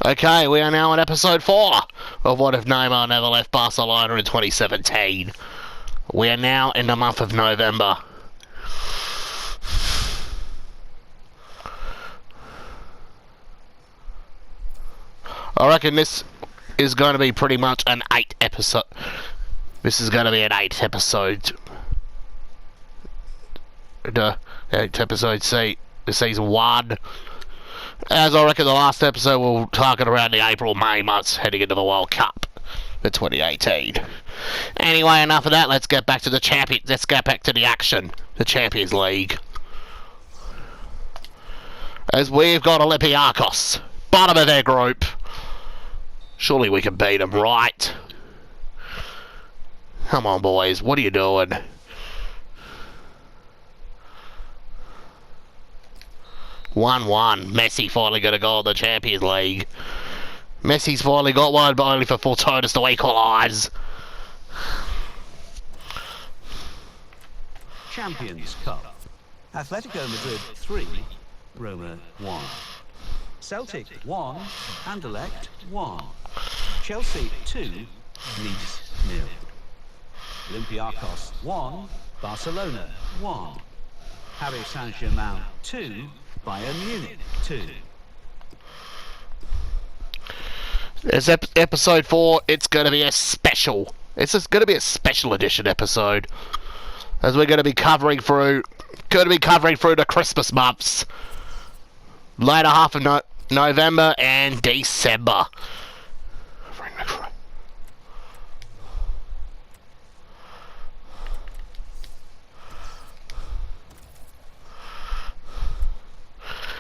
Okay, we are now on episode 4 of What If Neymar Never Left Barcelona in 2017. We are now in the month of November. I reckon this is going to be pretty much an 8 episode. This is going to be an 8 episode. The 8 episode season 1. As I reckon the last episode we'll target around the April-May months heading into the World Cup for 2018. Anyway, enough of that. Let's get back to the Let's get back to the action. The Champions League. As we've got Olympiacos, bottom of their group. Surely we can beat them, right? Come on, boys. What are you doing? Messi finally got a goal in the Champions League. Messi's finally got one, but only for Fortunatus to equalise. Champions Cup. Atletico Madrid 3, Roma 1. Celtic 1, Anderlecht 1. Chelsea 2, Nice 0. Olympiacos 1, Barcelona 1. Paris Saint-Germain 2, Bayern Munich 2. It's episode 4. It's going to be a special. It's just going to be a special edition episode, as we're going to be covering through the Christmas months, later half of November and December.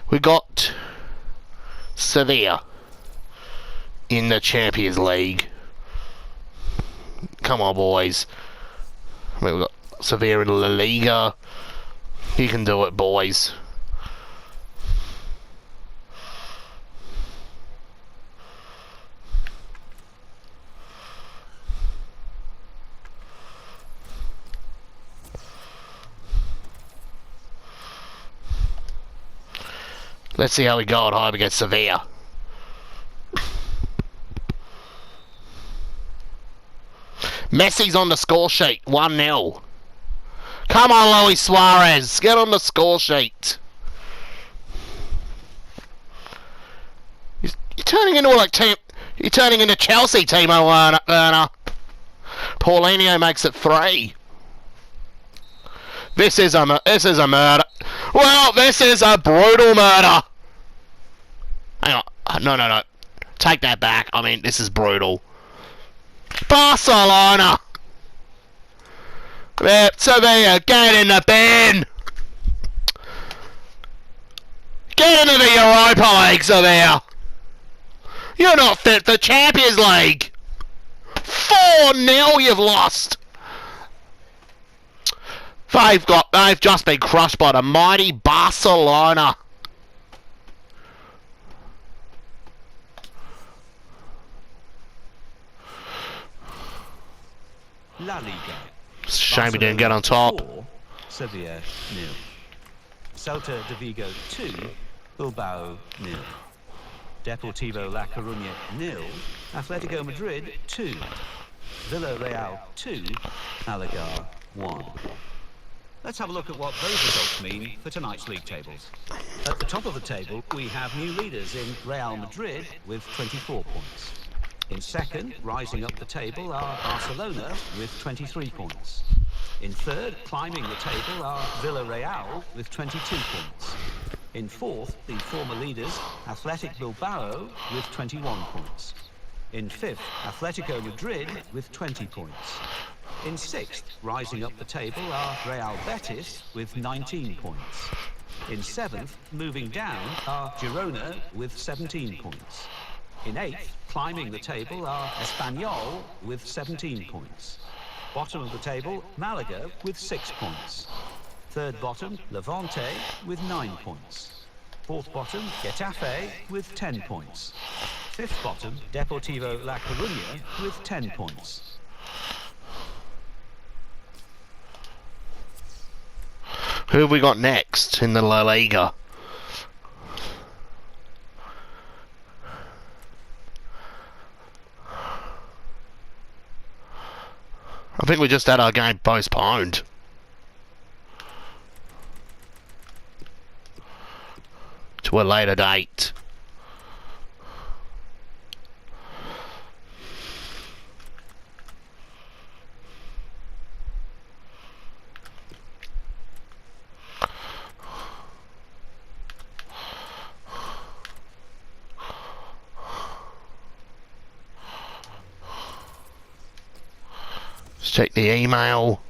We got Sevilla in the Champions League. Come on, boys. I mean, we've got Sevilla in La Liga. You can do it, boys. Let's see how we go at home against Sevilla. Messi's on the score sheet, 1-0. Come on, Luis Suarez, get on the score sheet. You're turning into you're turning into Chelsea, Timo Werner. Paulinho makes it 3. This is a murder. Well, this is a brutal murder. Hang on. No. Take that back. I mean, this is brutal. Barcelona. Sevilla, get in the bin. Get into the Europa League, Sevilla. You're not fit for Champions League. 4-0 you've lost. They've just been crushed by the mighty Barcelona. La Liga. Shame we didn't get on top. 4, Sevilla 0. Celta de Vigo 2, Bilbao 0. Deportivo La Coruña 0, Atletico Madrid 2, Villarreal 2, Malaga 1. Let's have a look at what those results mean for tonight's league tables. At the top of the table, we have new leaders in Real Madrid with 24 points. In second, rising up the table, are Barcelona with 23 points. In third, climbing the table, are Villarreal with 22 points. In fourth, the former leaders, Athletic Bilbao with 21 points. In fifth, Atletico Madrid with 20 points. In sixth, rising up the table, are Real Betis with 19 points. In seventh, moving down, are Girona with 17 points. In eighth, climbing the table, are Espanyol with 17 points. Bottom of the table, Malaga with 6 points. Third bottom, Levante with 9 points. Fourth bottom, Getafe with 10 points. Fifth bottom, Deportivo La Coruña with 10 points. Who have we got next in the La Liga? I think we just had our game postponed. To a later date. Let's check the email.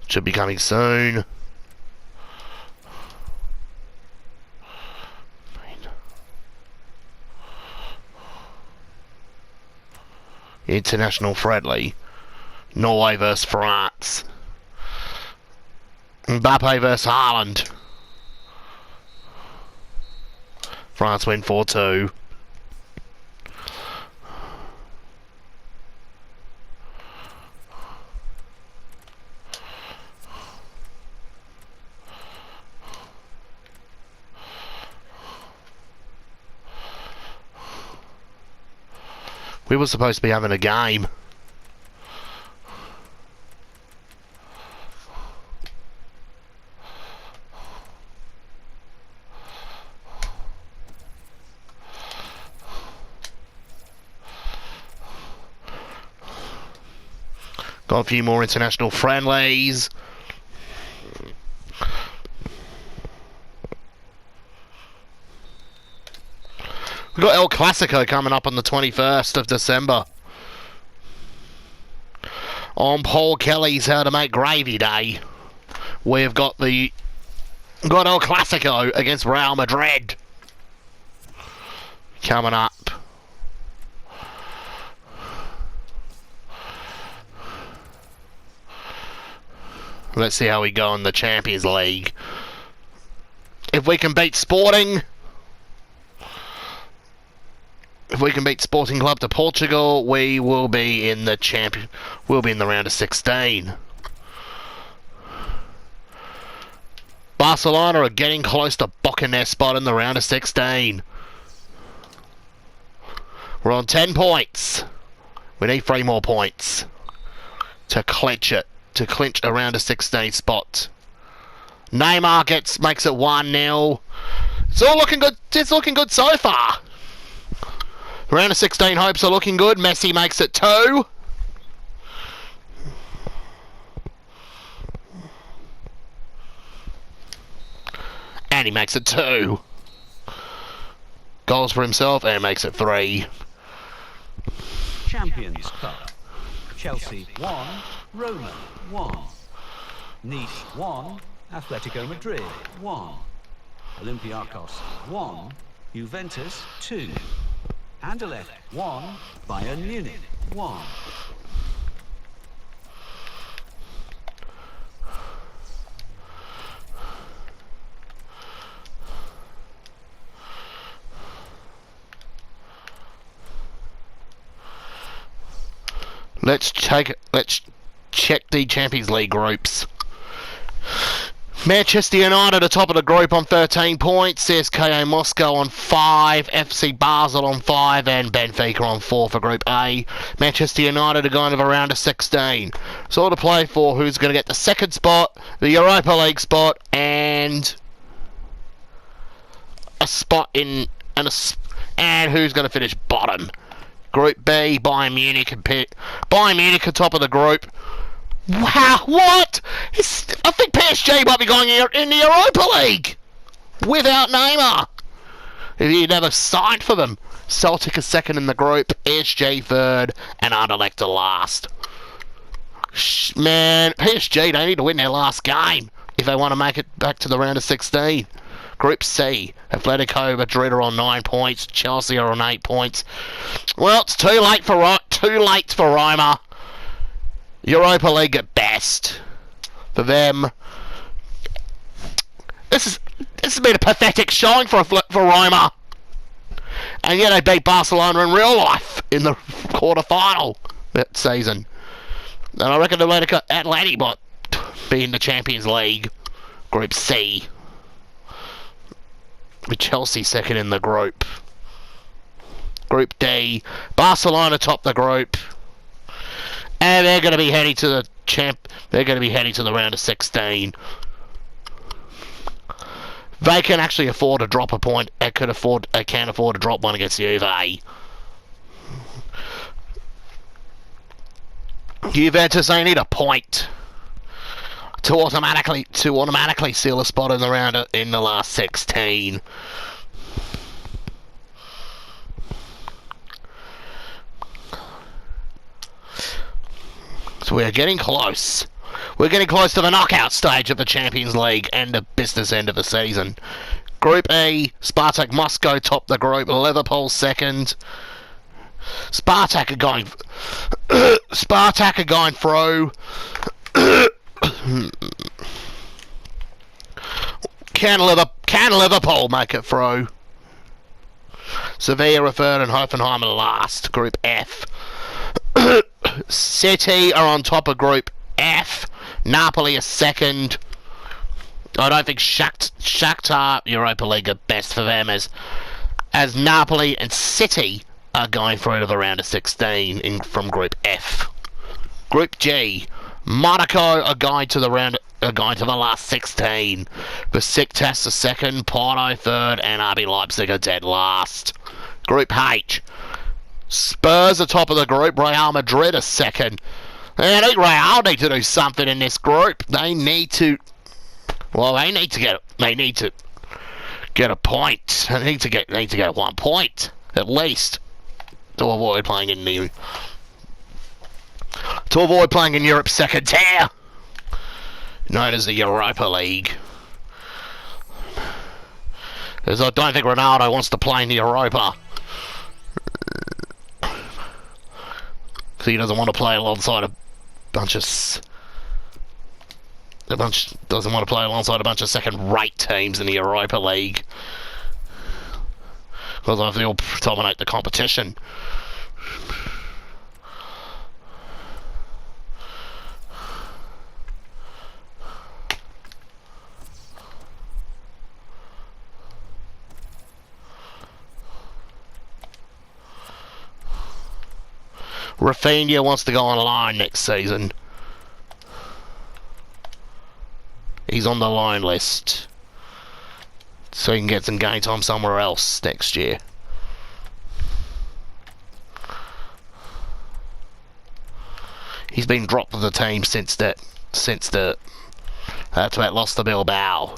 Should be coming soon. International friendly. Norway vs France. Mbappe vs Haaland. France win 4-2. We were supposed to be having a game. Got a few more international friendlies. We've got El Clasico coming up on the 21st of December. On Paul Kelly's How to Make Gravy Day, we've got El Clasico against Real Madrid coming up. Let's see how we go in the Champions League. If we can beat Sporting, Sporting Club to Portugal, we will be in the We'll be in the round of 16. Barcelona are getting close to booking their spot in the round of 16. We're on 10 points. We need 3 more points to clinch it. To clinch a round of 16 spot. Neymar makes it 1-0. It's all looking good. It's looking good so far. Round of 16 hopes are looking good. Messi makes it 2. And he makes it 2. Goals for himself and makes it 3. Champions Cup. Chelsea 1, Roma 1. Nice 1, Atletico Madrid 1. Olympiacos 1, Juventus 2. Anderlecht 1, Bayern Munich 1. Let's check the Champions League groups. Manchester United are top of the group on 13 points, CSKA Moscow on 5, FC Basel on 5 and Benfica on 4 for Group A. Manchester United are going to a round of 16. So all to play for who's going to get the second spot, the Europa League spot and a spot in and who's going to finish bottom. Group B, Bayern Munich are top of the group. Wow, what? I think PSG might be going in the Europa League without Neymar. If he never signed for them. Celtic are second in the group, PSG third, and Anderlecht are last. Man, PSG, they need to win their last game if they want to make it back to the round of 16. Group C, Atletico Madrid are on 9 points, Chelsea are on 8 points. Well, it's too late for Roma. Europa League at best for them. This has been a pathetic showing for Roma, and yet they beat Barcelona in real life in the quarter-final that season. And I reckon Atleti, but be in the Champions League. Group C. With Chelsea second in the group. Group D. Barcelona top the group. And they're going to be heading to the They're going to be heading to the round of 16. They can actually afford to drop a point. They can afford to drop one against Juve. Juventus, they need a point to automatically seal a spot in the round in the last 16. So we're getting close. We're getting close to the knockout stage of the Champions League and the business end of the season. Group E, Spartak Moscow top the group, Liverpool second. Spartak are going through. Can Liverpool make it through? Sevilla are third and Hoffenheim are last. Group F. City are on top of Group F. Napoli are second. I don't think Shakhtar Europa League are best for them as Napoli and City are going through to the round of 16 from Group F. Group G. Monaco are going to the last 16. Besiktas are second, Porto third, and RB Leipzig are dead last. Group H. Spurs are top of the group, Real Madrid are second. And I think Real need to do something in this group. They need to get a point. They need to get 1 point at least to avoid playing in Europe's second tier, known as the Europa League. Because I don't think Ronaldo wants to play in the Europa. Because he doesn't want to play alongside a bunch of second-rate teams in the Europa League. Because I feel they'll dominate the competition. Rafinha wants to go on loan next season. He's on the loan list, so he can get some game time somewhere else next year. He's been dropped from the team since that loss to Bilbao.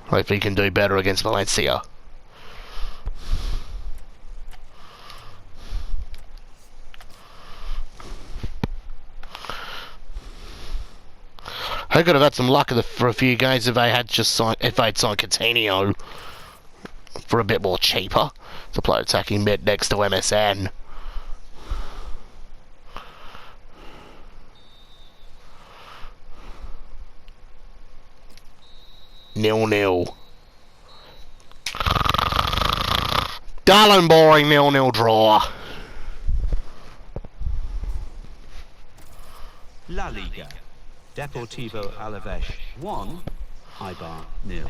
Hopefully he can do better against Valencia. They could have had some luck for a few games if they'd signed Coutinho for a bit more cheaper to play attacking mid next to MSN. Nil-nil. Dull and boring 0-0 draw. La Liga. Deportivo Alaves 1, Eibar 0.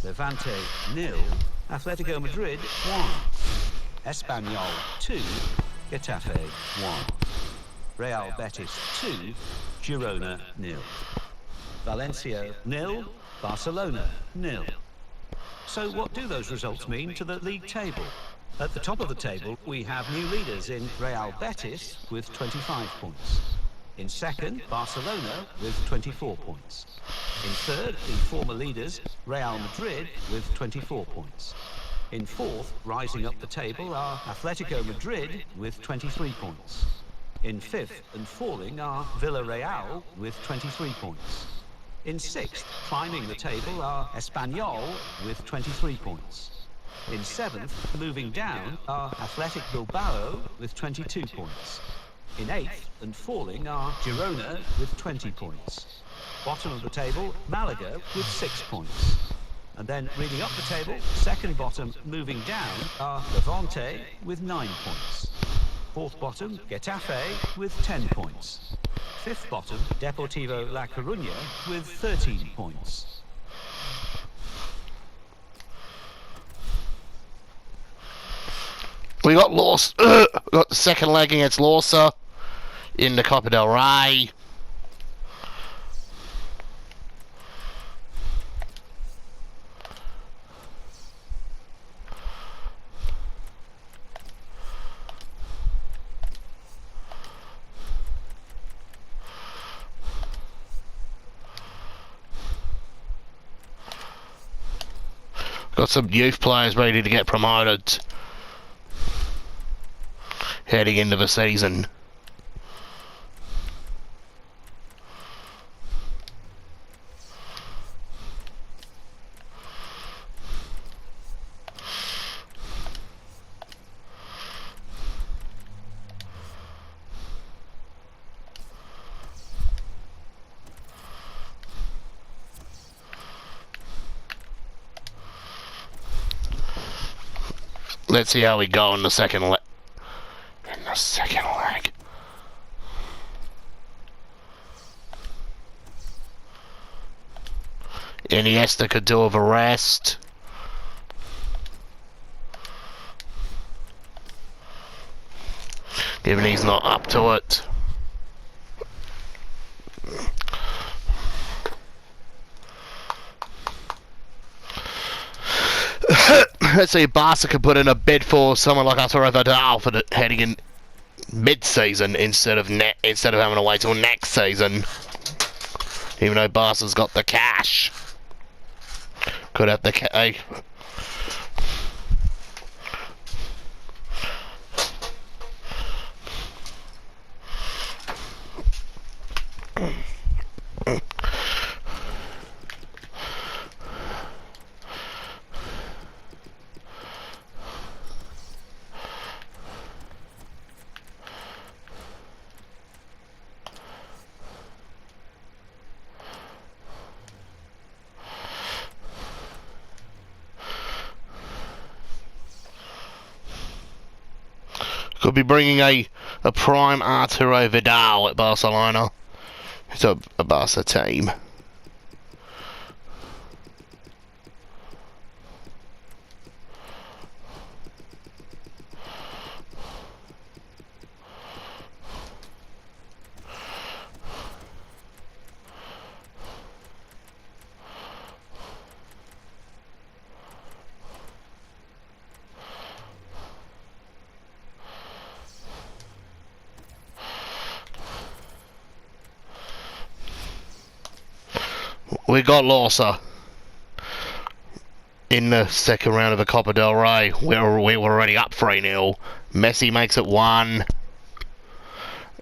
Levante 0, Atletico Madrid 1. Espanyol 2, Getafe 1. Real Betis 2, Girona 0. Valencia 0, Barcelona 0. So what do those results mean to the league table? At the top of the table we have new leaders in Real Betis with 25 points. In second, Barcelona with 24 points. In third, the former leaders, Real Madrid, with 24 points. In fourth, rising up the table, are Atletico Madrid with 23 points. In fifth and falling are Villarreal with 23 points. In sixth, climbing the table, are Espanyol with 23 points. In seventh, moving down, are Athletic Bilbao with 22 points. In eighth and falling are Girona with 20 points. Bottom of the table, Malaga with 6 points. And then reading up the table, second bottom moving down are Levante with 9 points. Fourth bottom, Getafe with 10 points. Fifth bottom, Deportivo La Coruña with 13 points. We got got the second leg against Lorsa in the Copa del Rey. Got some youth players ready to get promoted heading into the season. Let's see how we go in the second leg. Iniesta could do with a rest. Given he's not up to it. Let's see if Barca could put in a bid for someone like Arturo Vidal for heading in mid-season instead of having to wait till next season. Even though Barca's got the cash, could have the cash. Could be bringing a prime Arturo Vidal at Barcelona. It's a Barca team. We got Lorsa in the second round of the Copa del Rey. We were already up 3-0. Messi makes it 1.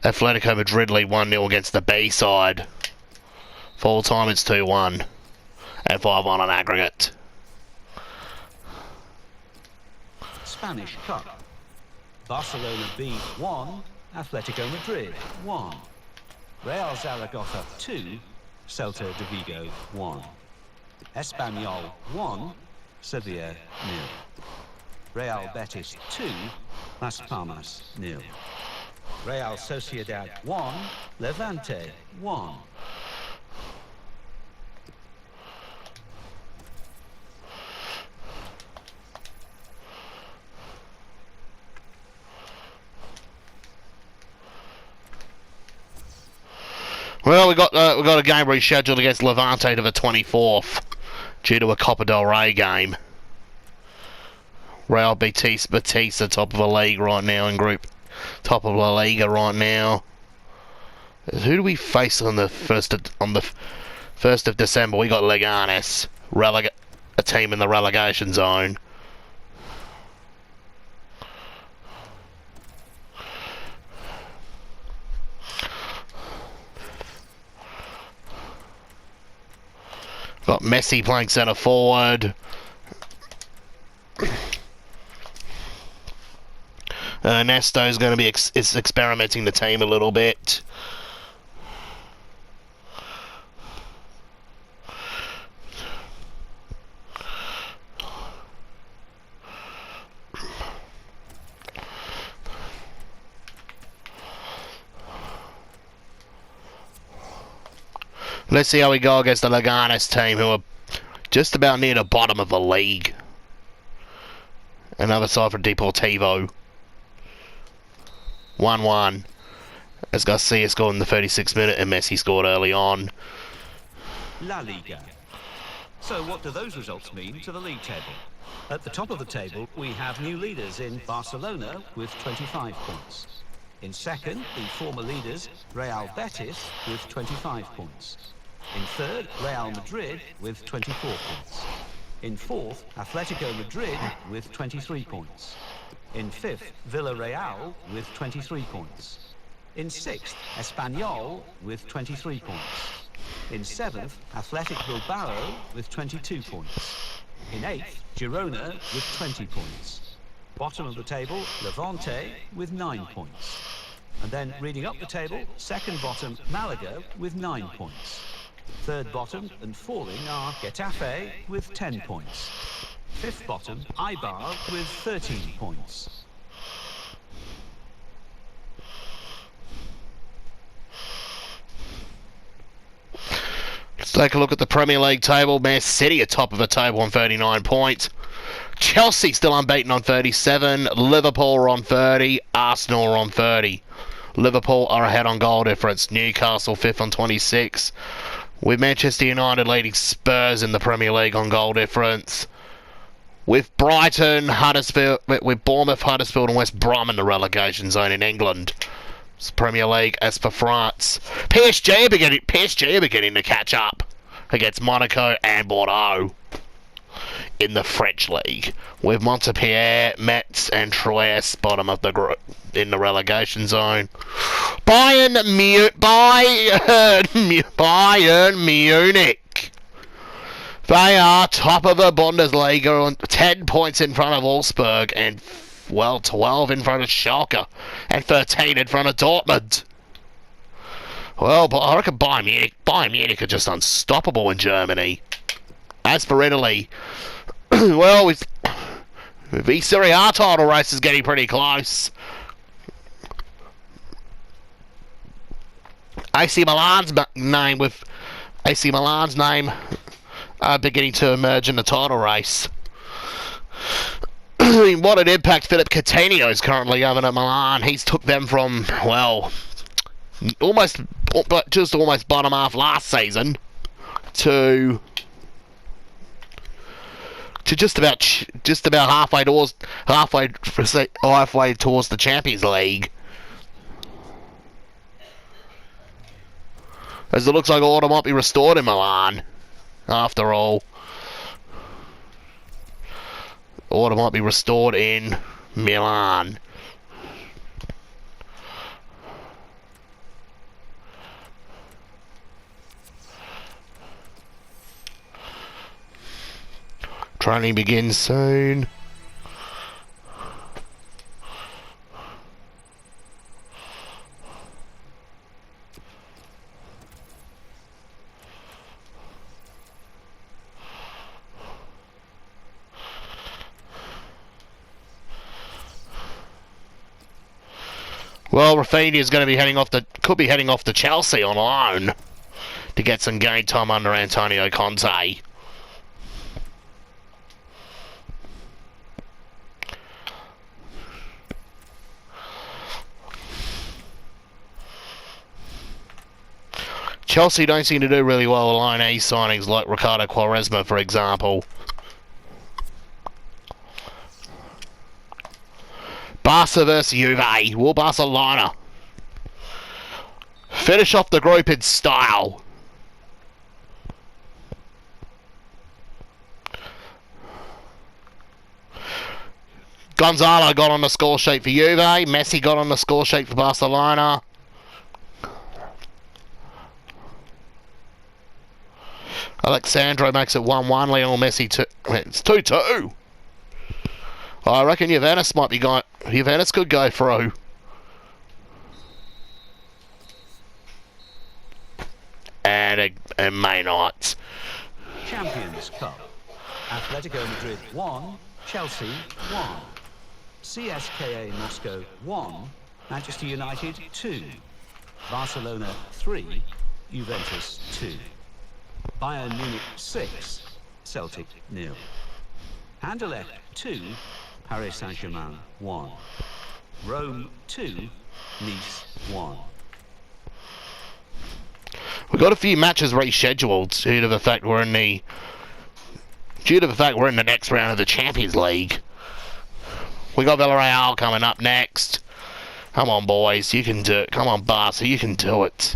Atletico Madrid lead 1-0 against the B side. Full time it's 2-1 and 5-1 on aggregate. Spanish Cup. Barcelona B 1, Atletico Madrid 1. Real Zaragoza 2, Celta de Vigo 1. Espanyol 1, Sevilla 0. Real Betis 2, Las Palmas 0. Real Sociedad 1, Levante 1. Well, we got a game rescheduled against Levante to the 24th due to a Copa del Rey game. Real Betis are top of the league right now in group, top of La Liga right now. Who do we face on the first of December? We got Leganes, a team in the relegation zone. Got Messi playing centre forward. Ernesto's going to be experimenting the team a little bit. Let's see how we go against the Leganes team, who are just about near the bottom of the league. Another side for Deportivo. 1-1. As Garcia scored in the 36th minute and Messi scored early on. La Liga. So what do those results mean to the league table? At the top of the table, we have new leaders in Barcelona with 25 points. In second, the former leaders, Real Betis, with 25 points. In third, Real Madrid with 24 points. In fourth, Atletico Madrid with 23 points. In fifth, Villarreal with 23 points. In sixth, Espanyol with 23 points. In seventh, Athletic Bilbao with 22 points. In eighth, Girona with 20 points. Bottom of the table, Levante with 9 points. And then reading up the table, second bottom, Malaga with 9 points. Third bottom and falling are Getafe with 10 points. Fifth bottom, Eibar with 13 points. Let's take a look at the Premier League table. Man City are top of the table on 39 points. Chelsea still unbeaten on 37. Liverpool are on 30. Arsenal are on 30. Liverpool are ahead on goal difference. Newcastle 5th on 26. With Manchester United leading Spurs in the Premier League on goal difference. With Brighton, Huddersfield, with Bournemouth, Huddersfield and West Brom in the relegation zone in England. It's Premier League. As for France, PSG are beginning to catch up against Monaco and Bordeaux in the French League. With Montpellier, Metz and Troyes bottom of the group in the relegation zone. Bayern Munich. They are top of the Bundesliga on 10 points in front of Wolfsburg and, well, 12 in front of Schalke and 13 in front of Dortmund. Well, but I reckon Bayern Munich are just unstoppable in Germany. As for Italy, well, the Serie A title race is getting pretty close. AC Milan's name beginning to emerge in the title race. What an impact Philip Coutinho is currently having at Milan. He's took them from, well, almost bottom half last season to just about halfway towards the Champions League. As it looks like order might be restored in Milan. After all, order might be restored in Milan. Training begins soon. Well, Rafinha is going to be could be heading off to Chelsea on loan to get some game time under Antonio Conte. Chelsea don't seem to do really well with line A signings like Ricardo Quaresma, for example. Barca versus Juve. Will Barcelona finish off the group in style? Gonzalo got on the score sheet for Juve. Messi got on the score sheet for Barcelona. Alexandro makes it 1-1. Lionel Messi 2. It's 2-2. I reckon Juventus could go through. And may not. Champions Cup. Atletico Madrid 1, Chelsea 1. CSKA Moscow 1, Manchester United 2. Barcelona 3, Juventus 2. Bayern Munich 6, Celtic 0. Anderlecht 2, Paris Saint-Germain 1. Rome 2, Nice 1. We've got a few matches rescheduled due to the fact we're in the next round of the Champions League. We got Villarreal coming up next. Come on, boys, you can do it. Come on, Barca, you can do it.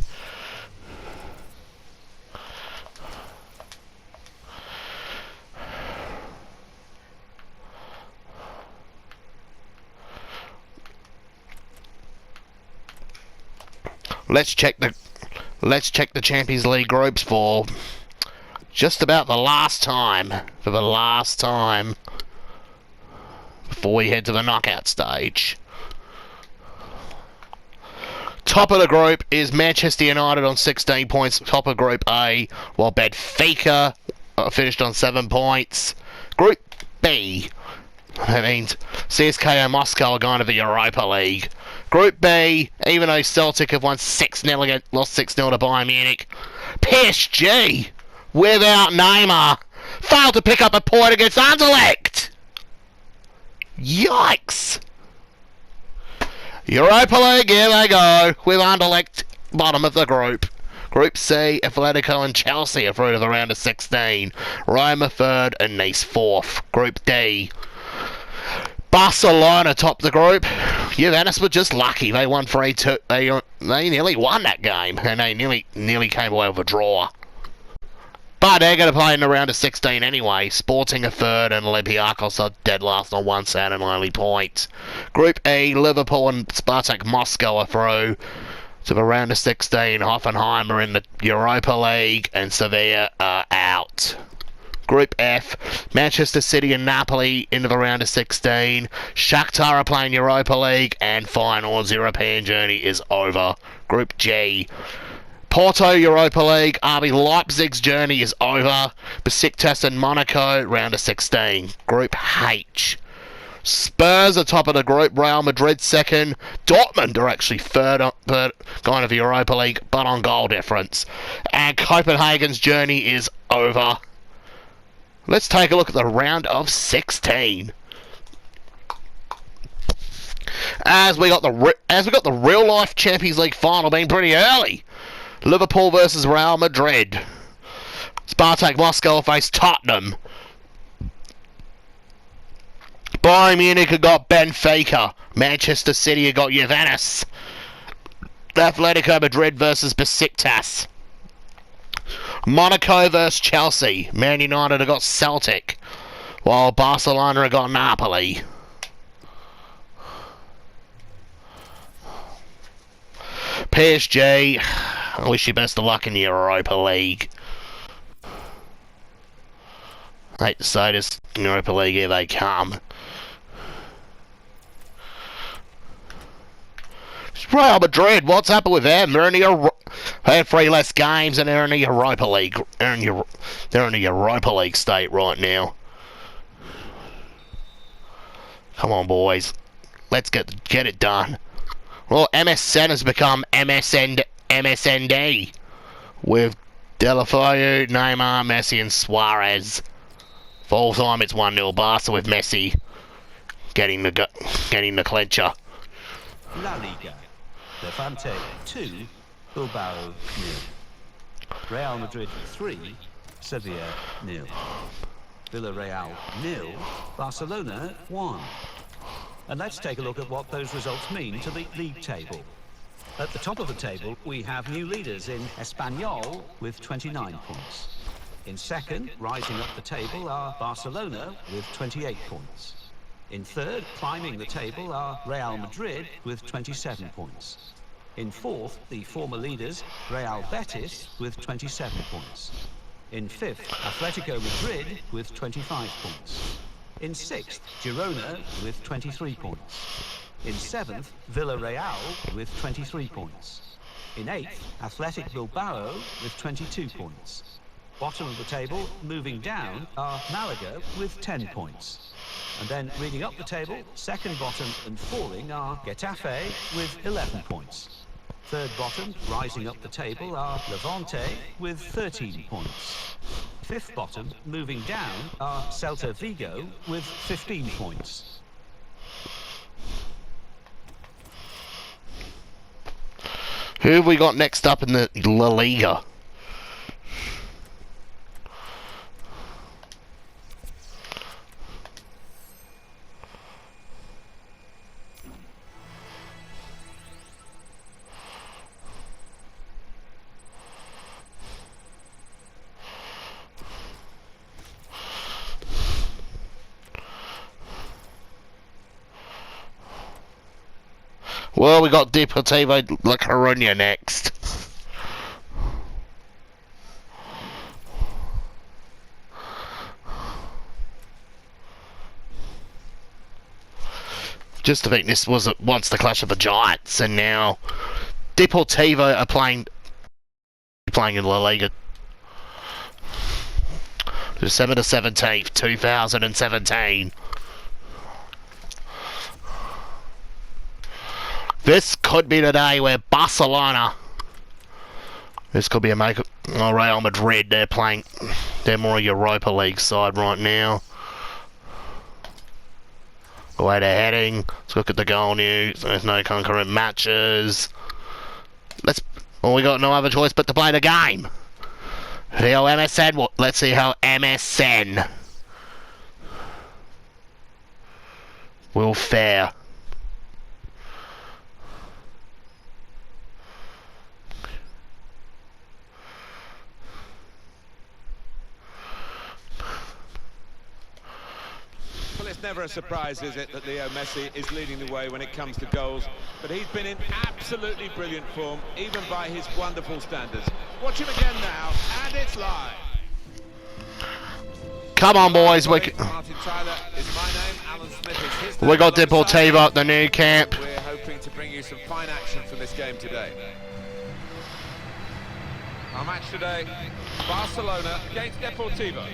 Let's check the Champions League groups for just about the last time. Before we head to the knockout stage. Top of the group is Manchester United on 16 points. Top of Group A, while Benfica finished on 7 points. Group B, that means CSKA Moscow are going to the Europa League. Group B, even though Celtic have won 6-0 lost 6-0 to Bayern Munich, PSG, without Neymar, failed to pick up a point against Anderlecht. Yikes! Europa League, here they go, with Anderlecht bottom of the group. Group C, Atletico and Chelsea are through to the round of 16. Roma third and Nice fourth. Group D, Barcelona top the group. Juventus were just lucky. They won 3-2. They nearly won that game, and they nearly came away with a draw. But they're going to play in the round of 16 anyway. Sporting are third, and Olympiacos are dead last on 1 set and only point. Group E, Liverpool and Spartak Moscow are through to the round of 16. Hoffenheim are in the Europa League, and Sevilla are out. Group F, Manchester City and Napoli into the round of 16. Shakhtar are playing Europa League, and Feyenoord's European journey is over. Group G, Porto Europa League, RB Leipzig's journey is over. Besiktas and Monaco, round of 16. Group H, Spurs are top of the group, Real Madrid second. Dortmund are actually third going to the Europa League, but on goal difference. And Copenhagen's journey is over. Let's take a look at the round of 16. As we got the real life Champions League final being pretty early. Liverpool versus Real Madrid. Spartak Moscow face Tottenham. Bayern Munich have got Benfica. Manchester City have got Juventus. Atletico Madrid versus Besiktas. Monaco versus Chelsea. Man United have got Celtic, while Barcelona have got Napoli. PSG, I wish you best of luck in the Europa League. I hate to say this, Europa League, here they come. Real Madrid, what's happened with them? They had 3 less games and they're in the Europa League. They're in the Europa League state right now. Come on, boys. Let's get it done. Well, MSN has become MSND with Deulofeu, Neymar, Messi and Suarez. Full time it's 1-0 Barca with Messi getting the clincher. La Liga, Levante 2, Bilbao 0. Real Madrid 3, Sevilla 0. Villarreal 0, Barcelona 1. And let's take a look at what those results mean to the league table. At the top of the table, we have new leaders in Espanyol with 29 points. In second, rising up the table, are Barcelona with 28 points. In third, climbing the table, are Real Madrid with 27 points. In fourth, the former leaders, Real Betis, with 27 points. In fifth, Atletico Madrid with 25 points. In sixth, Girona with 23 points. In seventh, Villarreal with 23 points. In eighth, Athletic Bilbao with 22 points. Bottom of the table, moving down, are Malaga with 10 points. And then reading up the table, second bottom and falling are Getafe with 11 points. Third bottom, rising up the table, are Levante with 13 points. Fifth bottom, moving down, are Celta Vigo with 15 points. Who have we got next up in the La Liga? Well, we got Deportivo La Coruña next. Just to think this was once the clash of the giants, and now Deportivo are playing in La Liga. December the 17th, 2017. This could be the day where Barcelona. This could be a make. Oh, Real Madrid. They're more a Europa League side right now. The way they're heading. Let's look at the goal news. There's no concurrent matches. Well, we got no other choice but to play the game. See how MSN. Let's see how MSN will fare. It's never a surprise, is it, that Leo Messi is leading the way when it comes to goals, but he's been in absolutely brilliant form, even by his wonderful standards. Watch him again now, and it's live. Come on, boys. Martin Tyler is my name, Alan Smith is his name. We got Deportivo at the new camp. We're hoping to bring you some fine action from this game today. Our match today, Barcelona against Deportivo.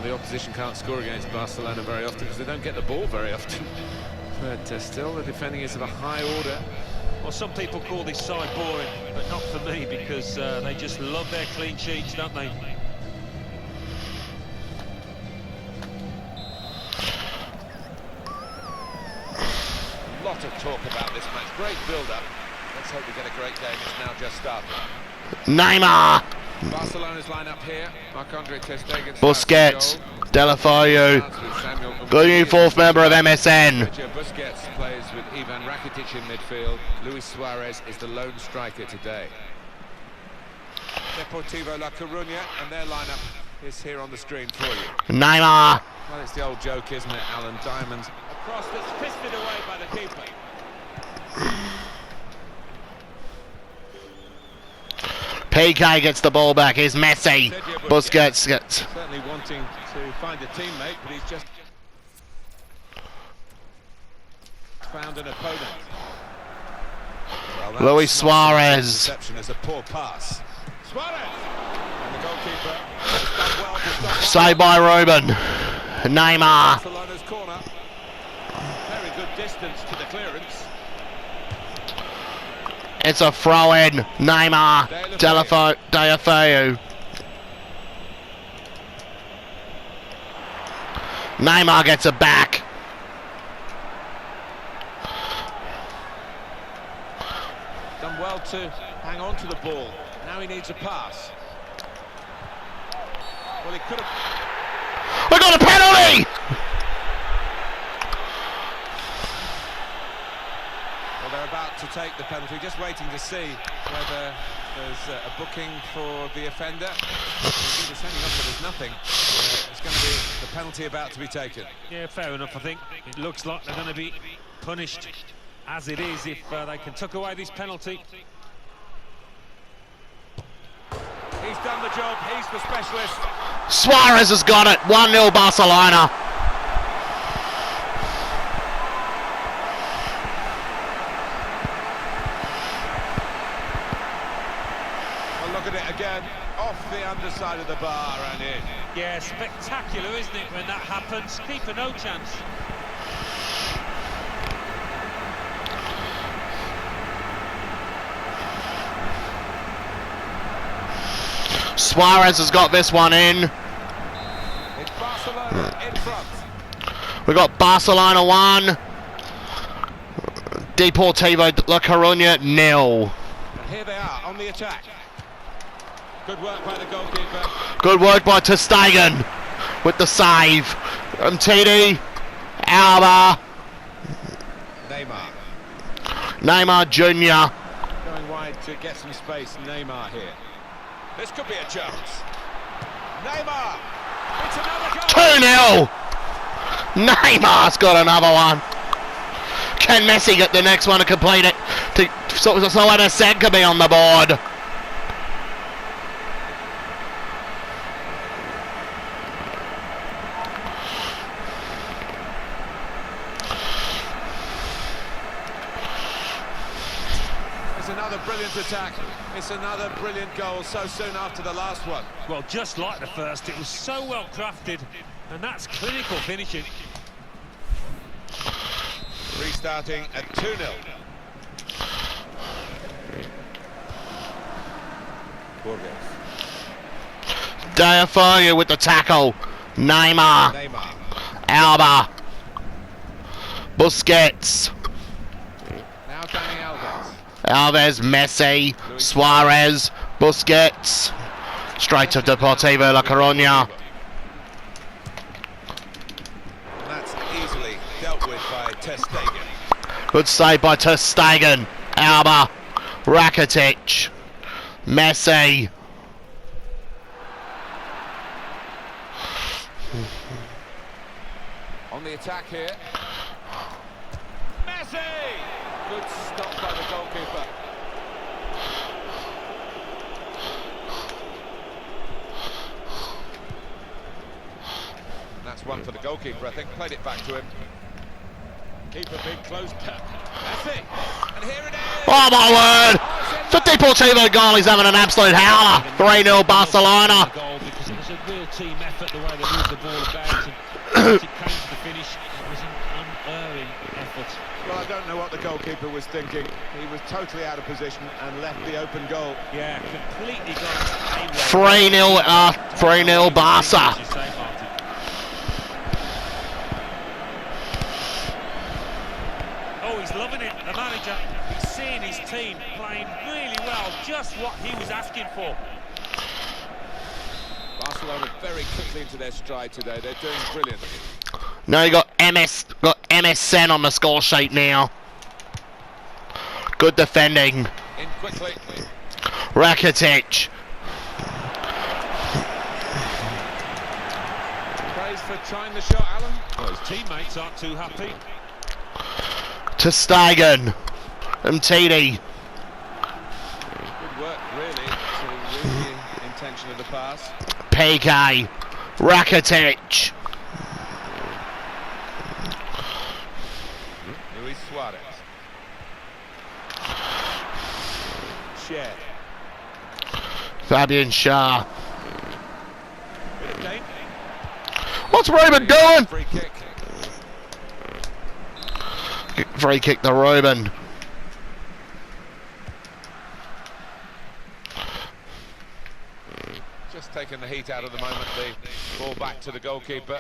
The opposition can't score against Barcelona very often because they don't get the ball very often. But still, the defending is of a high order. Well, some people call this side boring, but not for me, because they just love their clean sheets, don't they? A lot of talk about this match. Great build-up. Let's hope we get a great game. It's now just started. Neymar. Barcelona's line-up here. Marc-Andre Ter Stegen. Busquets. Deulofeu. Good new fourth member of MSN. Busquets plays with Ivan Rakitic in midfield. Luis Suarez is the lone striker today. Deportivo La Coruña, and their lineup is here on the screen for you. Neymar. Well, it's the old joke, isn't it, Alan? Diamonds. A cross that's fisted away by the keeper. PK gets the ball back. Here's Messi. Busquets gets. Certainly wanting to find a teammate, but he's just found an opponent. Well, Luis Suarez. Reception as a poor pass. Suarez! And the goalkeeper has done well to stop. Saved by Ruben. Neymar. Barcelona's corner. Very good distance to the clearance. It's a throw-in. Neymar. Deulofeu. Neymar gets it back. Done well to hang on to the ball. Now he needs a pass. Well, he could have... We got a penalty! Well, they're about to take the penalty, just waiting to see whether there's a booking for the offender. They're sending up, but there's nothing. It's going to be the penalty about to be taken. Yeah, fair enough, I think. It looks like they're going to be punished as it is if they can tuck away this penalty. He's done the job, he's the specialist. Suarez has got it. 1-0 Barcelona. look at it again, off the underside of the bar and in. Yeah, spectacular, isn't it, when that happens? Keeper no chance. Suarez has got this one in. It's Barcelona in front. We've got Barcelona 1. Deportivo La Coruña 0. And here they are on the attack. Good work by the goalkeeper. Good work by ter Stegen with the save. Umtiti, Alba, Neymar Jr. Going wide to get some space. Neymar here. This could be a chance. Neymar. It's another goal. 2-0. Neymar's got another one. Can Messi get the next one to complete it? So Ederson can be on the board. It's another brilliant attack. It's another brilliant goal so soon after the last one. Well, just like the first, it was so well crafted, and that's clinical finishing. Restarting at 2-0. Deulofeu with the tackle. Neymar, Alba, Busquets, Now Dani Alves. Alves, Messi, Suarez, Busquets, straight to Deportivo La Coruña. That's easily dealt with by ter Stegen. Good save by ter Stegen. Alba, Rakitic, Messi. On the attack here. Messi! Good stop by the goalkeeper. That's one for the goalkeeper, I think. Played it back to him. Keeper being closed down. Messi! And here it is! Oh my word! The Deportivo goal, he's having an absolute howler. 3-0 Barcelona. Goal because it was a real team effort the way they moved the ball about, and once it came to the finish, it was an unerring effort. Well, I don't know what the goalkeeper was thinking. He was totally out of position and left the open goal. Yeah, completely gone. 3-0 Barca. Oh, he's loving it, the manager. He's seeing his team playing really well, just what he was asking for. Barcelona very quickly into their stride today. They're doing brilliantly. Now you got MSN on the score sheet now. Good defending. In quickly. Rakitic. Praise for trying the shot, Alan. Well, his teammates aren't too happy. Ter Stegen. Umtiti. Good work, really, to read the intention of the pass. PK. Rakitic. Luis Suarez. Share. Fabian Schär. Bit of game. What's Ruben doing? Free kick. Free kick to Ruben. Just taking the heat out of the moment. The ball back to the goalkeeper.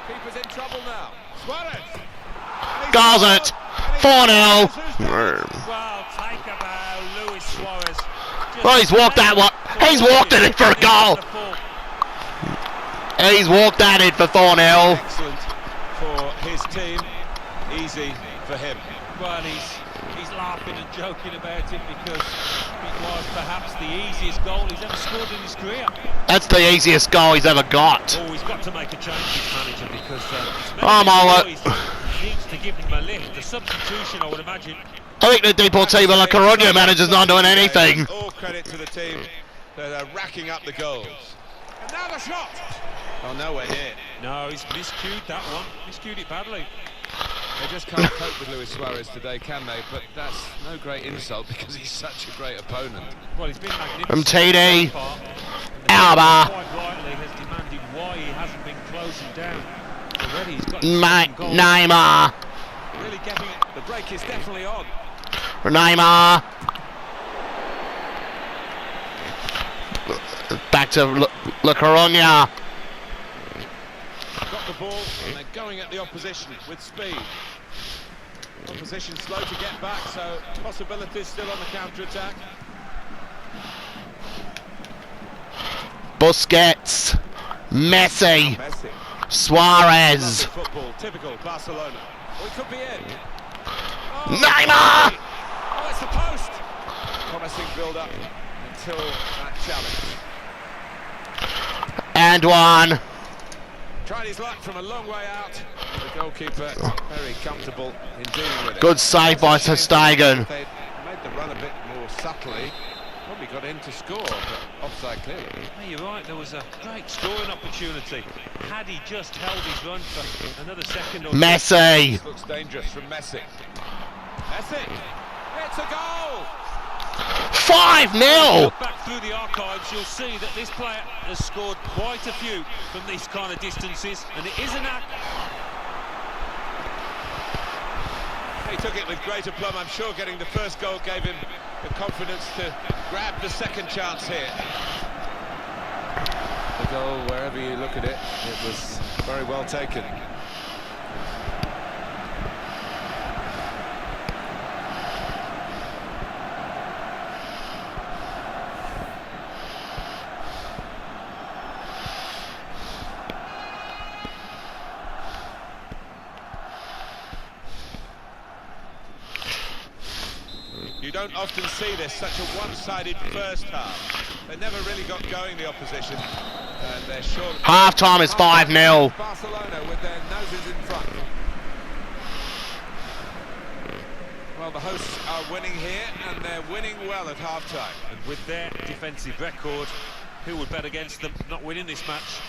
Keeper's in trouble now. Suarez. Goes it. 4-0. Well, take a bow, Luis Suarez. Well, he's walked that one. He's walked it in for a goal. He's walked that in for 4-0. Excellent for his team. Easy for him. Well, he's laughing and joking about it because it was perhaps the easiest goal he's ever scored in his career. That's the easiest goal he's ever got. Oh, he's got to make a change, this manager, because Oh my word. he needs to give them a lift. The substitution, I would imagine. I think the Deportivo La Coruña manager's not doing anything. All credit to the team that are racking up the goals. And now the shot. Oh, nowhere near. No, he's miscued that one. Miscued it badly. They just can't cope with Luis Suarez today, can they? But that's no great insult because he's such a great opponent. Well, he's been magnificent. From TD. So far. Alba. Quite rightly has demanded why he hasn't been closing down. Already he's got his second goal. Neymar. Really getting it. The break is definitely on. Neymar. Back to La Coruña. Got the ball and they're going at the opposition with speed. Opposition slow to get back, so possibilities still on the counter-attack. Busquets. Messi. Suarez. Football, typical Barcelona. Oh, it could be it. Neymar. Oh, it's the post. Promising build-up until that challenge. And one. Tried his luck from a long way out. The goalkeeper very comfortable in dealing with it. Good save by Ter Stegen. They made the run a bit more subtly. Probably got in to score, but offside clearly. Hey, you're right, there was a great scoring opportunity. Had he just held his run for another second or two. Messi. This looks dangerous from Messi. Messi! It's a goal! 5-0. Look back through the archives, you'll see that this player has scored quite a few from these kind of distances, and it is an act. He took it with great aplomb. I'm sure getting the first goal gave him the confidence to grab the second chance here. The goal, wherever you look at it, it was very well taken. You don't often see this, such a one-sided first half. They never really got going, the opposition, and they're sure. Half-time is 5-0. Barcelona with their noses in front. Well, the hosts are winning here, and they're winning well at half-time. And with their defensive record, who would bet against them not winning this match?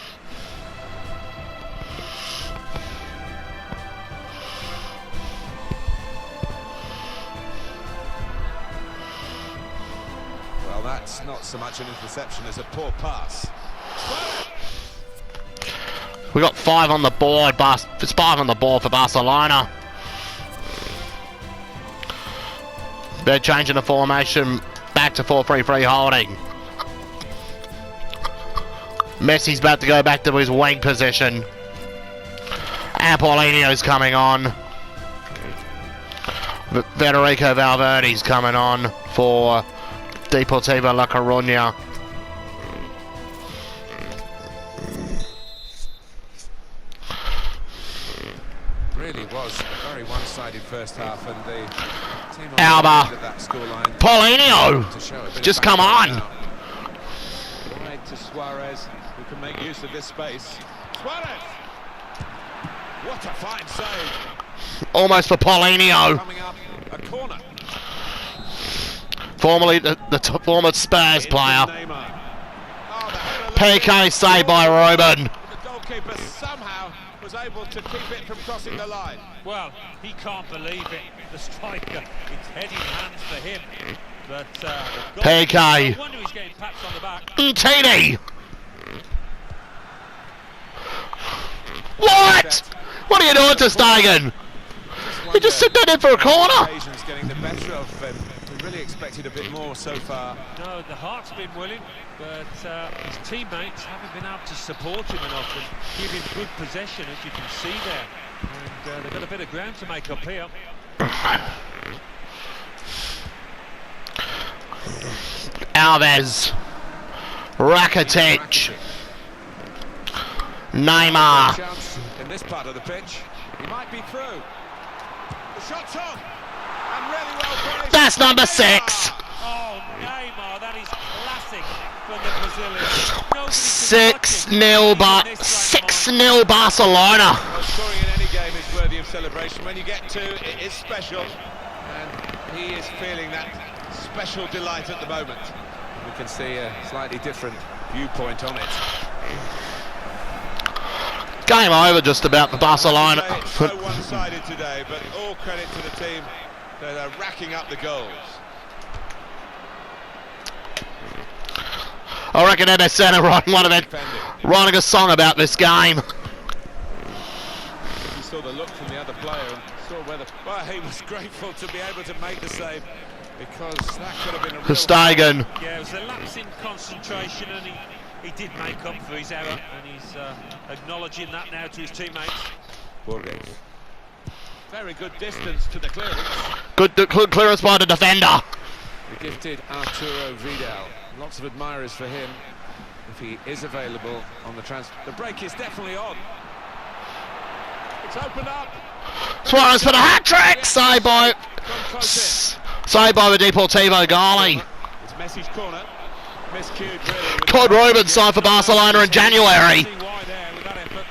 Well, that's not so much an interception as a poor pass. We got 5 on the board. It's 5 on the board for Barcelona. They're changing the formation back to 4-3-3 holding. Messi's about to go back to his wing position. And Paulinho's coming on. Federico Valverde's coming on for Deportivo La Coruña. Really was a very one-sided first half, and the team Alba. at that scoreline. Paulinho! Just come on! Made to Suarez, who can make use of this space. Suarez! What a fine save! Almost for Paulinho. Coming up, a corner. Formerly the former Spurs player. Neymar. Oh, the header PK saved by Ruben. The goalkeeper somehow was able to keep it from crossing the line. Well, he can't believe it. The striker, it's head in hands for him. But the PK. no wonder he's getting pats on the back. TD. What? What are you doing, Ter Stegen? He just sit there for a corner. Occasions getting the better of him. We really expected a bit more so far. No, the heart's been willing, but his teammates haven't been able to support him enough and give him good possession, as you can see there. And they've got a bit of ground to make up here. Alves. Rakitic. Neymar. Chance in this part of the pitch. He might be through. The shot's on. And really well placed. That's number 6. Oh, Neymar, that is classic from the Brazilians. 6-0 Barcelona. Well, scoring in any game is worthy of celebration. When you get 2, it is special. And he is feeling that special delight at the moment. We can see a slightly different viewpoint on it. game over just about for Barcelona. It's so one-sided today, but all credit to the team that are racking up the goals. I reckon MSN are writing a song about this game. He saw the look from the other player and saw whether... Well, he was grateful to be able to make the save because that could have been a real... Stegen. Yeah, it was a lapse in concentration, and he did make up for his error, and he's acknowledging that now to his teammates. Borges. Very good distance to the clearance. Good clearance by the defender. The gifted Arturo Vidal. Lots of admirers for him if he is available on the transfer. The break is definitely on. It's opened up. Suarez for the hat-trick! Saved by the Deportivo goalie. It's Messi's corner. Miscued really. Todd Ruben signed for Barcelona in January. See why there with that effort.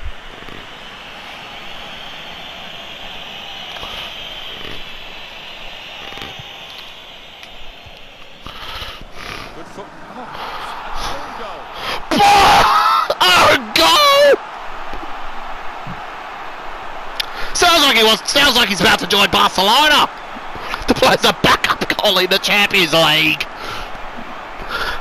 Good foot. Oh, Oh, goal! Sounds like he's about to join Barcelona to play as a backup goalie in the Champions League.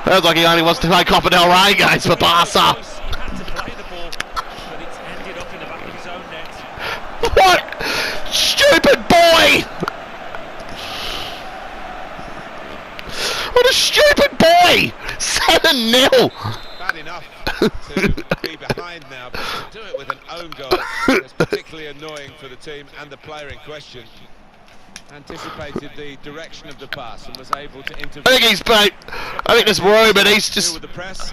Sounds like he only wants to play Copa del Rey games for Barca. He had to play the ball, but it's ended up in the back of his own net. What? Stupid boy! What a stupid boy! 7-0! bad enough to be behind now, but to do it with an own goal is particularly annoying for the team and the player in question. Anticipated the direction of the pass and was able to intervene. I think this Ruben, he's just... With the press.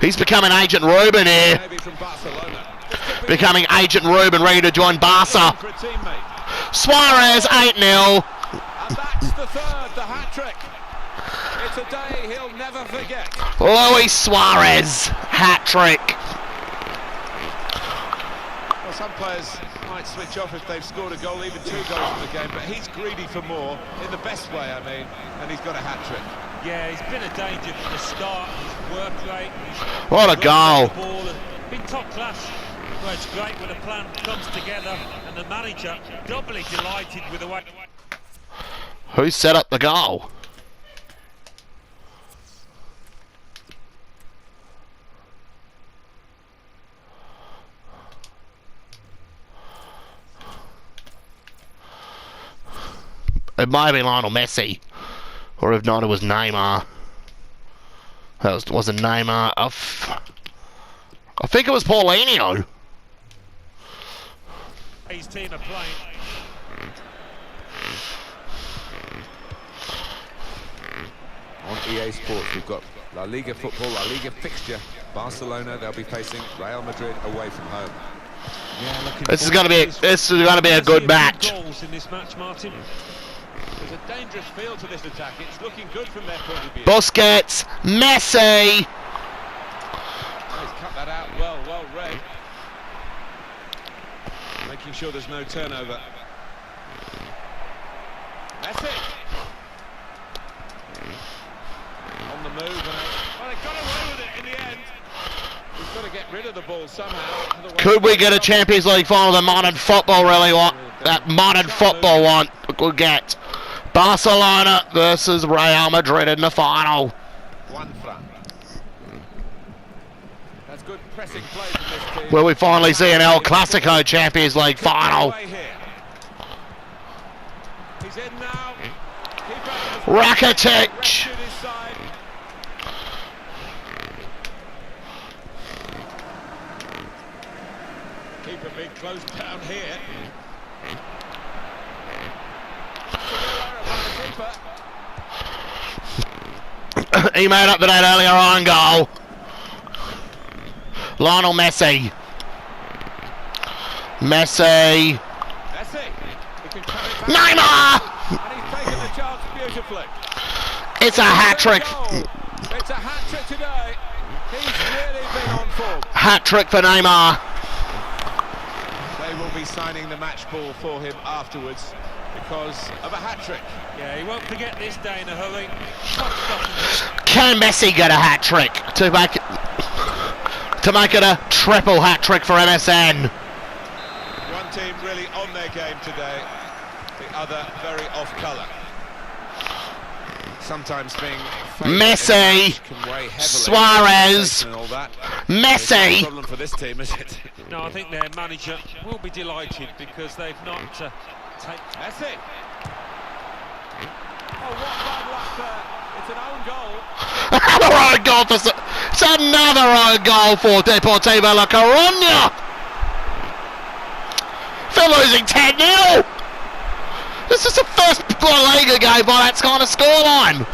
He's becoming Agent Ruben here. Maybe from Barcelona. Becoming Agent Ruben, ready to join Barca. For a teammate. Suarez, 8-0. And that's the third, the hat-trick. It's a day he'll never forget. Luis Suarez, hat-trick. Well, some players might switch off if they've scored a goal, even 2 goals in the game, but he's greedy for more, in the best way, I mean, and he's got a hat-trick. Yeah, he's been a danger from the start. His work rate, What a goal. the ball, and been top class. Well, it's great when a plan comes together, and the manager doubly delighted with the way. Who set up the goal? It might have been Lionel Messi, or if not, it was Neymar. That wasn't Neymar. I think it was Paulinho. His team are playing. On EA Sports, we've got La Liga football, La Liga fixture. Barcelona, they'll be facing Real Madrid away from home. Yeah, This is going to be a good match. Goals in this match, Martin. There's a dangerous feel to this attack. It's looking good from their point of view. Busquets, Messi. He's cut that out well read. Making sure there's no turnover. Messi. On the move. Well, they got away with it in the end. We've got to get rid of the ball somehow. Otherwise, Could we get a Champions League final that modern football really want? That modern football want will get Barcelona versus Real Madrid in the final. One front. That's good pressing play from this team. Will we finally see an El Clasico Champions League final? He's in now. Rakitic. Keeper being closed down here. He made up for that earlier on goal. Lionel Messi. Messi. Neymar! And he's taken the chance beautifully. It's a hat-trick. It's a hat-trick today. He's really been on form. Hat-trick for Neymar. They will be signing the match ball for him afterwards because of a hat-trick. Yeah, he won't forget this day in a hurry. Can Messi get a hat-trick to to make it a triple hat-trick for MSN. One team really on their game today, the other very off-colour. Sometimes being Messi, can weigh heavily. Suarez, And all that. Messi. It's no problem for this team, is it? No, I think their manager will be delighted because they've not taken... That's it. Oh, what bad luck there. It's an own goal. Another own goal for... It's another own goal for Deportivo La Coruña. They're losing 10-0. This is the first La Liga game by that kind of scoreline.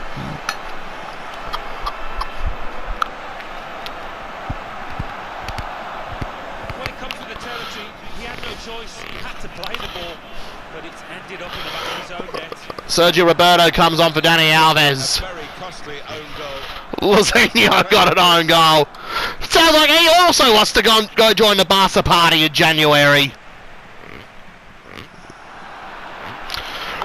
When it comes to the territory, he had no choice. He had to play the ball, but it's ended up in the back of his own net. Sergio Roberto comes on for Dani Alves. A very costly own goal. Lazinho got an own goal. Sounds like he also wants to go join the Barca party in January.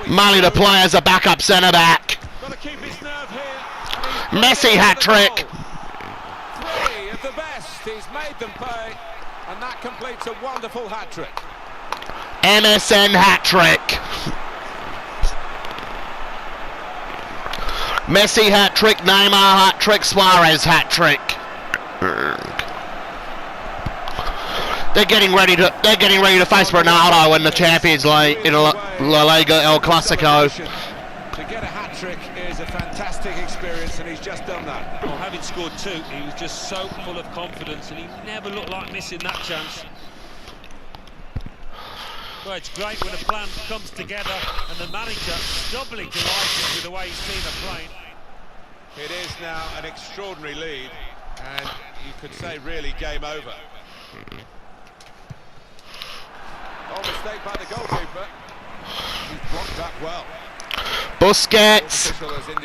Money to play as a backup centre-back. Got to keep his nerve here. Messi hat-trick. 3 of the best. He's made them pay. And that completes a wonderful hat-trick. MSN hat-trick. Messi hat-trick, Neymar hat-trick, Suarez hat-trick. They're getting ready to face Ronaldo in the Champions League in La Liga El Clasico. To get a hat-trick is a fantastic experience, and he's just done that. Well, having scored 2, he was just so full of confidence and he never looked like missing that chance. Well, it's great when a plan comes together and the manager doubly delighted with the way his team are playing. It is now an extraordinary lead, and you could say really game over. Oh, mistake by the goalkeeper. He's blocked that well. Busquets,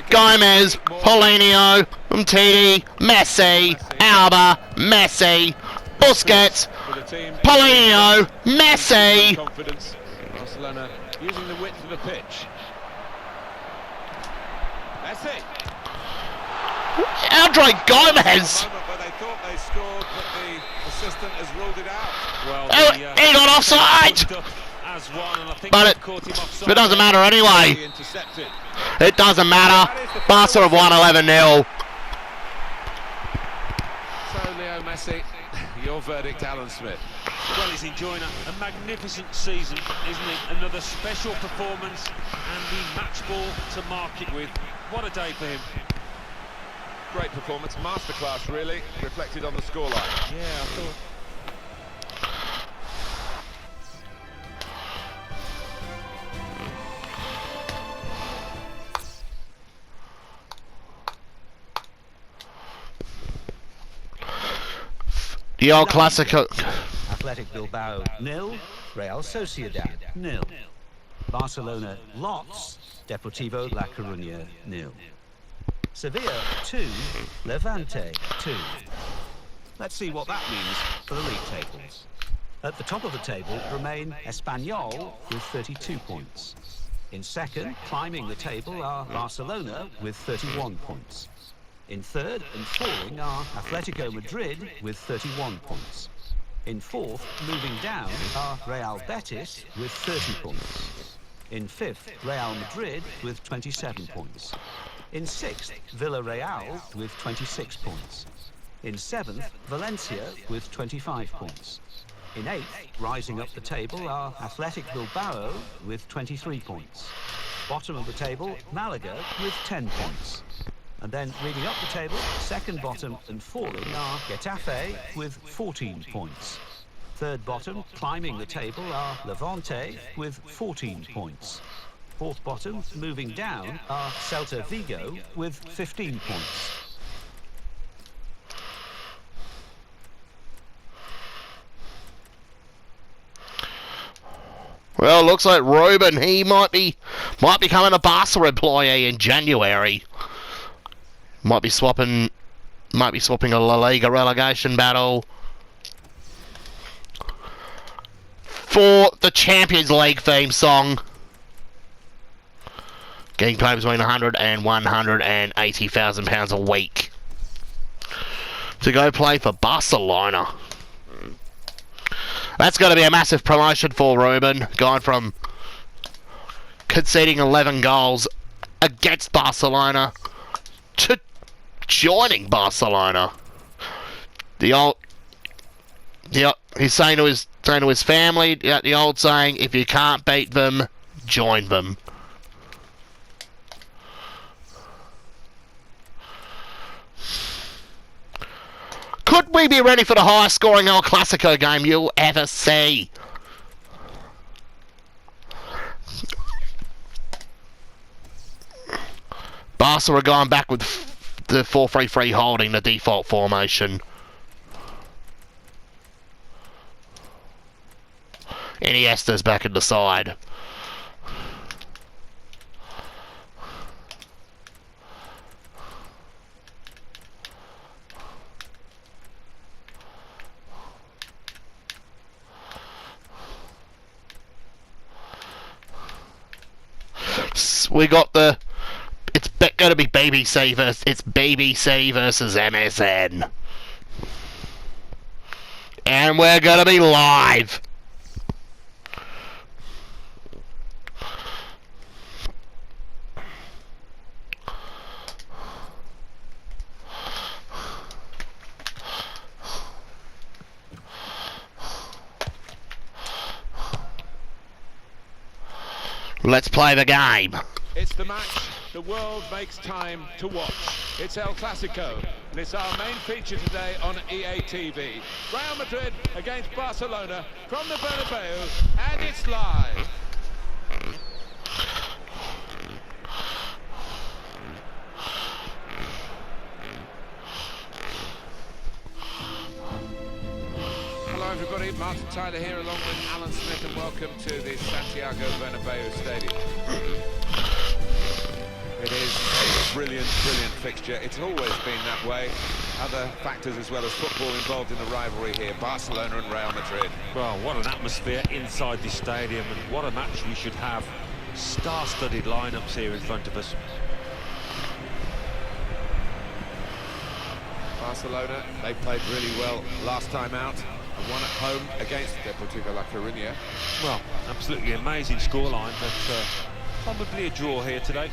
Gomez, Paulinho, Umtiti, Messi, Alba, Messi, Busquets, Paulinho, Messi. Confidence. Barcelona using the width of the pitch. Messi. Andre Gomez. But they thought they scored, but the assistant has ruled it out. Well, He got offside. As one, and I think But they've caught him offside. it doesn't matter anyway. Intercepted. It doesn't matter. Barca have won 11-0. So, Leo Messi, your verdict, Alan Smith. Well, he's enjoying a magnificent season, isn't he? Another special performance and the match ball to mark it with. What a day for him. Great performance, masterclass really, reflected on the scoreline. Yeah, I thought... The El Clasico. Athletic Bilbao 0, Real Sociedad 0. Barcelona lots, Deportivo La Coruña 0. Sevilla 2, Levante 2. Let's see what that means for the league tables. At the top of the table remain Espanyol with 32 points. In second, climbing the table, are Barcelona with 31 points. In third and falling are Atletico Madrid with 31 points. In fourth, moving down, are Real Betis with 30 points. In fifth, Real Madrid with 27 points. In sixth, Villarreal with 26 points. In seventh, Valencia with 25 points. In eighth, rising up the table, are Athletic Bilbao with 23 points. Bottom of the table, Malaga with 10 points. And then reading up the table, second bottom and falling are Getafe with 14 points. Third bottom, climbing the table, are Levante with 14 points. Fourth bottom, moving down, are Celta Vigo with 15 points. Well, looks like Ruben, he might be becoming a Barca employee in January. Might be swapping a La Liga relegation battle for the Champions League theme song. Getting paid between £100 and £180,000 a week. to go play for Barcelona. That's going to be a massive promotion for Ruben, going from conceding 11 goals against Barcelona to joining Barcelona. He's saying to his family, the old saying, if you can't beat them, join them. Could we be ready for the highest scoring El Clasico game you'll ever see? Barca are going back with the 4-3-3 holding the default formation. Iniesta's back in the side. We got the... It's going to be BBC versus... It's BBC versus MSN. And we're going to be live. Let's play the game. It's the match the world makes time to watch. It's El Clasico, and it's our main feature today on EA TV. Real Madrid against Barcelona from the Bernabeu, and it's live. Hello everybody, Martin Tyler here along with Alan Smith, and welcome to the Santiago Bernabeu Stadium. It is a brilliant, brilliant fixture. It's always been that way. Other factors as well as football involved in the rivalry here, Barcelona and Real Madrid. Well, what an atmosphere inside this stadium, and what a match we should have. Star-studded lineups here in front of us. Barcelona, they played really well last time out and won at home against Deportivo La Coruña. Well, absolutely amazing scoreline, but probably a draw here today.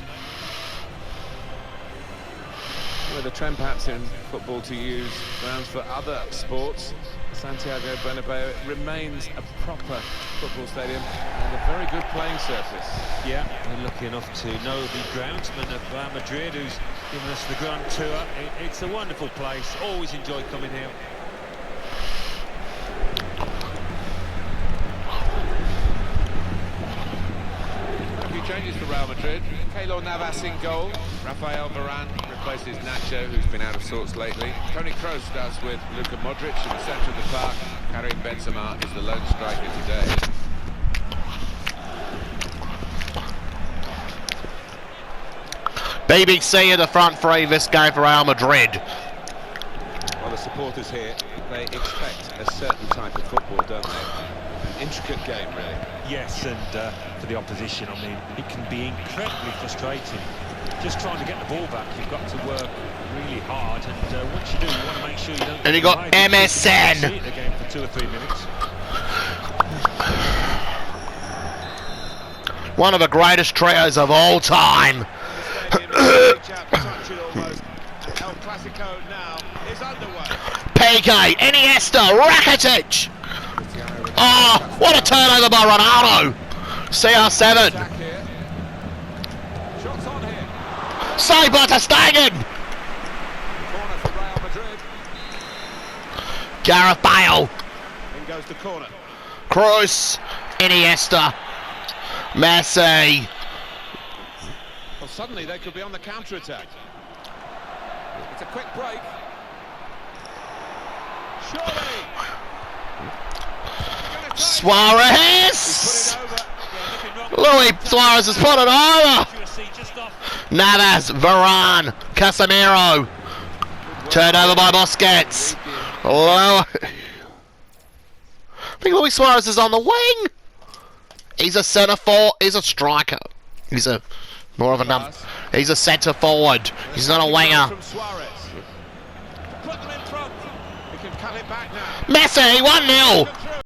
With a trend perhaps in football to use grounds for other sports, Santiago Bernabeu remains a proper football stadium and a very good playing surface. Yeah, we're lucky enough to know the groundsman of Real Madrid, who's given us the grand tour. It's a wonderful place, always enjoy coming here. Changes for Real Madrid. Keylor Navas in goal. Rafael Varane replaces Nacho, who's been out of sorts lately. Toni Kroos starts with Luka Modric in the centre of the park. Karim Benzema is the lone striker today. BBC in the front three this game for Real Madrid. Well, the supporters here, they expect a certain type of football, don't they? An intricate game, really. Yes, and for the opposition, I mean, it can be incredibly frustrating. Just trying to get the ball back, you've got to work really hard, and once you do, you want to make sure you don't... And you got MSN. See it again for 2 or 3 minutes. One of the greatest trios of all time. El Clasico now is underway. PK, Iniesta, Rakitic. Oh, what a turnover by Ronaldo. CR7. Shots on here. Saved by Ter Stegen. Corner for Real Madrid. Gareth Bale. In goes the corner. Kroos, Iniesta, Messi. Well, suddenly they could be on the counter-attack. It's a quick break. Surely. Suarez! Luis Suarez has put it over! Navas, Varane, Casemiro. Turned over by Busquets. Oh, I think Luis Suarez is on the wing. He's a centre forward. He's a striker. He's a more of a number. He's a centre forward. He's not a winger. Put them in front. it back now. Messi, 1-0.